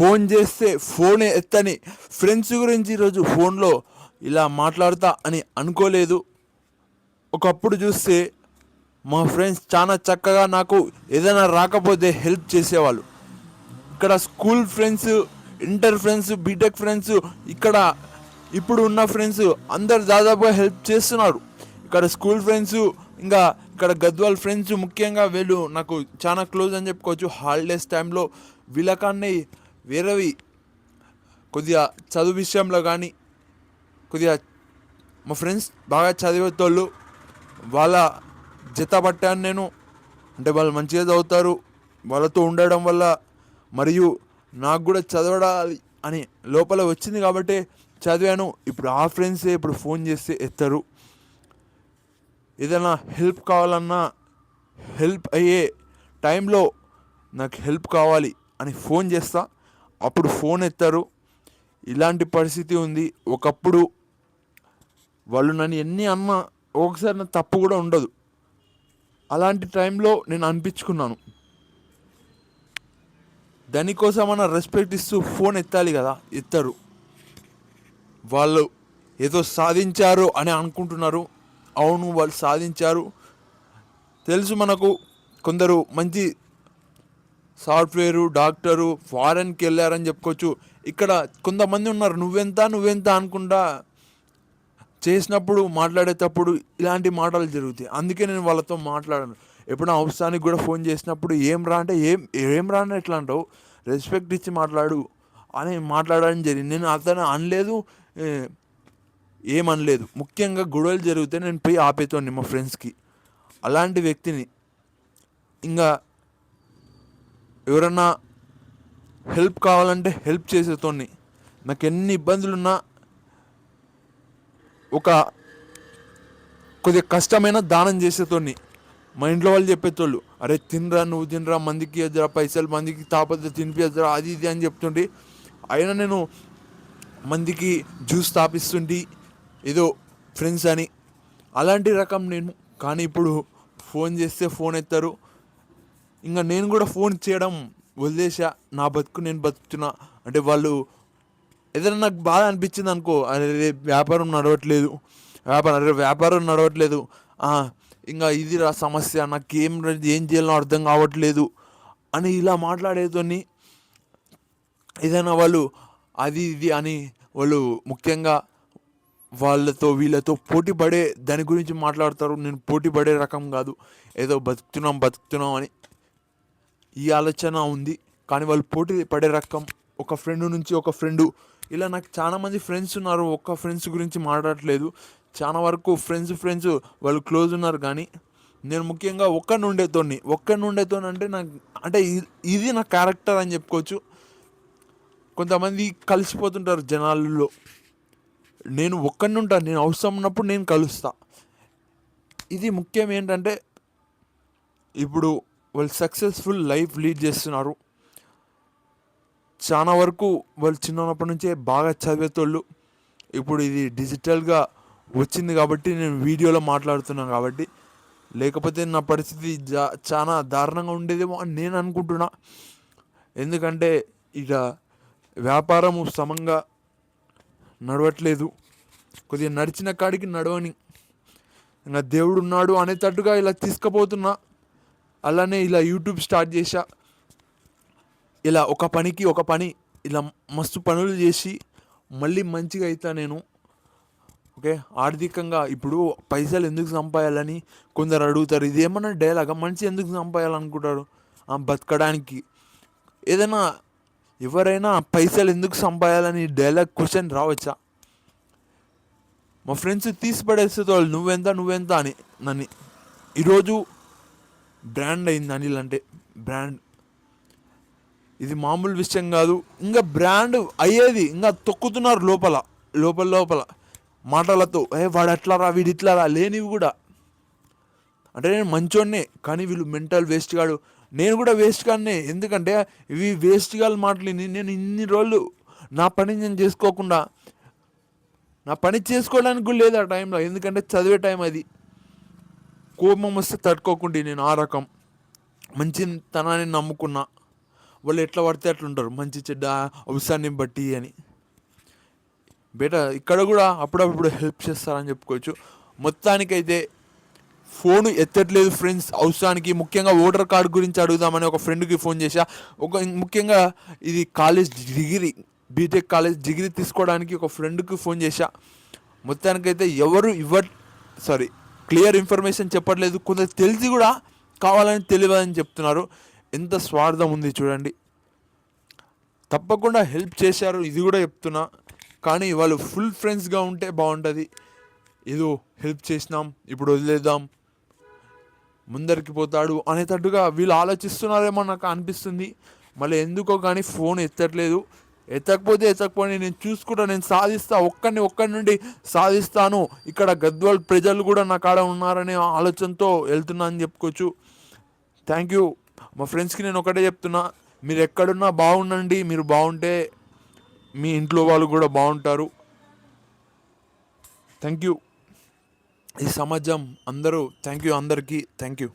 Phone చేస్తే ఫోనే ఎత్తని friends గురించి ఈరోజు ఫోన్లో ఇలా మాట్లాడతా అని అనుకోలేదు. ఒకప్పుడు చూస్తే మా ఫ్రెండ్స్ చాలా చక్కగా నాకు ఏదైనా రాకపోతే హెల్ప్ చేసేవాళ్ళు. ఇక్కడ school friends, inter friends, BTech friends, ఇక్కడ ఇప్పుడు ఉన్న ఫ్రెండ్స్ అందరు దాదాపుగా హెల్ప్ చేస్తున్నారు. ఇక్కడ స్కూల్ ఫ్రెండ్స్, ఇంకా ఇక్కడ గద్వాల్ ఫ్రెండ్స్, ముఖ్యంగా వీళ్ళు నాకు చాలా క్లోజ్ అని చెప్పుకోవచ్చు. హాలిడేస్ టైంలో వీళ్ళకన్నా వేరేవి కొద్దిగా చదువు విషయంలో కానీ కొద్దిగా మా ఫ్రెండ్స్ బాగా చదివేతోళ్ళు, వాళ్ళ జత పట్టాను నేను. అంటే వాళ్ళు మంచిగా చదువుతారు, వాళ్ళతో ఉండడం వల్ల మరియు నాకు కూడా చదవడాలి అని లోపల వచ్చింది కాబట్టి చదివాను. ఇప్పుడు ఆ ఫ్రెండ్సే ఇప్పుడు ఫోన్ చేస్తే ఎత్తరు. ఏదైనా హెల్ప్ కావాలన్నా, హెల్ప్ అయ్యే టైంలో నాకు హెల్ప్ కావాలి అని ఫోన్ చేస్తా, అప్పుడు ఫోన్ ఎత్తారు. ఇలాంటి పరిస్థితి ఉంది. ఒకప్పుడు వాళ్ళు నన్ను ఎన్ని అన్నా ఒకసారి నా తప్పు కూడా ఉండదు. అలాంటి టైంలో నేను అనిపించుకున్నాను, దానికోసమన్నా రెస్పెక్ట్ ఇస్తూ ఫోన్ ఎత్తాలి కదా, ఎత్తరు. వాళ్ళు ఏదో సాధించారు అని అనుకుంటున్నారు. అవును, వాళ్ళు సాధించారు తెలుసు మనకు. కొందరు మంచి సాఫ్ట్వేరు, డాక్టరు, ఫారెన్కి వెళ్ళారని చెప్పుకోవచ్చు. ఇక్కడ కొంతమంది ఉన్నారు నువ్వెంత అనుకుంటా చేసినప్పుడు, మాట్లాడేటప్పుడు ఇలాంటి మాటలు జరుగుతాయి. అందుకే నేను వాళ్ళతో మాట్లాడను. ఎప్పుడైనా అవసరానికి కూడా ఫోన్ చేసినప్పుడు ఏం రా అంటే ఏం రా అని ఎట్లా అంటావు, రెస్పెక్ట్ ఇచ్చి మాట్లాడు అని మాట్లాడడం జరిగింది. నేను అతను అనలేదు, ఏమనలేదు. ముఖ్యంగా గొడవలు జరిగితే నేను పోయి ఆపేతోని మా ఫ్రెండ్స్కి. అలాంటి వ్యక్తిని. ఇంకా ఎవరన్నా హెల్ప్ కావాలంటే హెల్ప్ చేసేతోని. నాకు ఎన్ని ఇబ్బందులున్నా ఒక కొద్దిగా కష్టమైన దానం చేసేతోని. మా ఇంట్లో వాళ్ళు చెప్పేతోళ్ళు, అరే తినరా, నువ్వు తినరా, మందికి ఎదురా పైసలు, మందికి తాపత్ర తినిపిద్దురా, అది ఇది అని చెప్తుంటే అయినా నేను మందికి జ్యూస్ తాపిస్తుంటే ఏదో ఫ్రెండ్స్ అని. అలాంటి రకం నేను. కానీ ఇప్పుడు ఫోన్ చేస్తే ఫోన్ ఎత్తారు. ఇంకా నేను కూడా ఫోన్ చేయడం వదిలేసా. నా బతుకు నేను బతుకుతున్నా. అంటే వాళ్ళు ఏదైనా నాకు బాధ అనిపించింది అనుకో, అరే వ్యాపారం నడవట్లేదు, ఇంకా ఇది రా సమస్య, నాకు ఏం చేయాలో అర్థం కావట్లేదు అని ఇలా మాట్లాడేతోని ఏదైనా వాళ్ళు అది ఇది అని వాళ్ళు ముఖ్యంగా వాళ్ళతో వీళ్ళతో పోటీ పడే దాని గురించి మాట్లాడతారు. నేను పోటీ పడే రకం కాదు. ఏదో బతుకుతున్నాం అని ఈ ఆలోచన ఉంది. కానీ వాళ్ళు పోటీ పడే రకం. ఒక ఫ్రెండ్ నుంచి ఒక ఫ్రెండు, ఇలా నాకు చాలామంది ఫ్రెండ్స్ ఉన్నారు. ఒక్క ఫ్రెండ్స్ గురించి మాట్లాడట్లేదు, చాలా వరకు ఫ్రెండ్స్ వాళ్ళు క్లోజ్ ఉన్నారు. కానీ నేను ముఖ్యంగా ఒక్కడిని ఉండేతోని అంటే నాకు అంటే ఇది నా క్యారెక్టర్ అని చెప్పుకోవచ్చు. కొంతమంది కలిసిపోతుంటారు జనాల్లో. నేను ఒక్కడిని ఉంటాను. నేను అవసరం ఉన్నప్పుడు నేను కలుస్తా. ఇది ముఖ్యం. ఏంటంటే ఇప్పుడు వాళ్ళు సక్సెస్ఫుల్ లైఫ్ లీడ్ చేస్తున్నారు. చాలా వరకు వాళ్ళు చిన్నప్పటి నుంచే బాగా చదివేతోళ్ళు. ఇప్పుడు ఇది డిజిటల్గా వచ్చింది కాబట్టి నేను వీడియోలో మాట్లాడుతున్నాను కాబట్టి, లేకపోతే నా పరిస్థితి చాలా దారుణంగా ఉండేదేమో అని నేను అనుకుంటున్నా. ఎందుకంటే ఇక వ్యాపారము సమంగా నడవట్లేదు. కొద్దిగా నడిచిన కాడికి నడవని, ఇంకా దేవుడు ఉన్నాడు అనేటట్టుగా ఇలా తీసుకుపోతున్నా. అలానే ఇలా యూట్యూబ్ స్టార్ట్ చేశా. ఇలా ఒక పని ఇలా మస్తు పనులు చేసి మళ్ళీ మంచిగా అవుతా నేను. ఓకే, ఆర్థికంగా ఇప్పుడు పైసలు ఎందుకు సంపాదాలని కొందరు అడుగుతారు. ఇది ఏమన్నా డైలాగా? మనిషి ఎందుకు సంపాదాలనుకుంటారు? బతకడానికి. ఏదైనా ఎవరైనా పైసలు ఎందుకు సంపాదాలని డైలాగ్ క్వశ్చన్ రావచ్చా? మా ఫ్రెండ్స్ తీసి పడేస్తే వాళ్ళు నువ్వెంత అని నన్ను. ఈరోజు బ్రాండ్ అయింది అనిల్ అంటే. బ్రాండ్ ఇది మామూలు విషయం కాదు. ఇంకా బ్రాండ్ అయ్యేది ఇంకా తొక్కుతున్నారు లోపల మాటలతో. వాడు అట్లారా, వీడు ఇట్లారా, లేనివి కూడా. అంటే నేను మంచోన్నే, కానీ వీళ్ళు మెంటల్ వేస్ట్ కాడు. నేను కూడా వేస్ట్ కానే. ఎందుకంటే ఇవి వేస్ట్ కాదు మాటలు. నేను ఇన్ని రోజులు నా పని నేను చేసుకోకుండా, నా పని చేసుకోవడానికి కూడా లేదు ఆ టైంలో. ఎందుకంటే చదివే టైం అది. కోపం వస్తే తట్టుకోకుండా నేను ఆ రకం మంచితనాన్ని నమ్ముకున్నా. వాళ్ళు ఎట్లా పడితే అట్లా ఉంటారు, మంచి చెడ్డ అవసరాన్ని బట్టి అని. ఇక్కడ కూడా అప్పుడప్పుడు హెల్ప్ చేస్తారని చెప్పుకోవచ్చు. మొత్తానికైతే ఫోన్ ఎత్తట్లేదు ఫ్రెండ్స్ అవసరానికి. ముఖ్యంగా ఓటర్ కార్డు గురించి అడుగుదామని ఒక ఫ్రెండ్కి ఫోన్ చేశా. ముఖ్యంగా ఇది college degree, BTech college degree తీసుకోవడానికి ఒక ఫ్రెండ్కి ఫోన్ చేశా. మొత్తానికైతే ఎవరు క్లియర్ ఇన్ఫర్మేషన్ చెప్పట్లేదు. కొందరు తెలిసి కూడా కావాలని తెలియదని చెప్తున్నారు. ఎంత స్వార్థం ఉంది చూడండి. తప్పకుండా హెల్ప్ చేశారు, ఇది కూడా చెప్తున్నా. కానీ వాళ్ళు ఫుల్ ఫ్రెండ్స్గా ఉంటే బాగుంటుంది. ఏదో హెల్ప్ చేసినాం ఇప్పుడు వదిలేద్దాం, ముందరికి పోతాడు అనేటట్టుగా వీళ్ళు ఆలోచిస్తున్నారేమో నాకు అనిపిస్తుంది. మళ్ళీ ఎందుకో కానీ ఫోన్ ఎత్తట్లేదు. ఎత్తకపోతే నేను చూసుకుంటా, నేను సాధిస్తా, ఒక్కడి నుండి సాధిస్తాను. ఇక్కడ గద్వాల్ ప్రజలు కూడా నా కాడ ఉన్నారనే ఆలోచనతో వెళ్తున్నా అని చెప్పుకోవచ్చు. Thank you. మా ఫ్రెండ్స్కి నేను ఒకటే చెప్తున్నా, మీరు ఎక్కడున్నా బాగుండండి. మీరు బాగుంటే మీ ఇంట్లో వాళ్ళు కూడా బాగుంటారు. Thank you. ఈ సమాజం అందరూ థ్యాంక్ యూ, అందరికీ థ్యాంక్ యూ.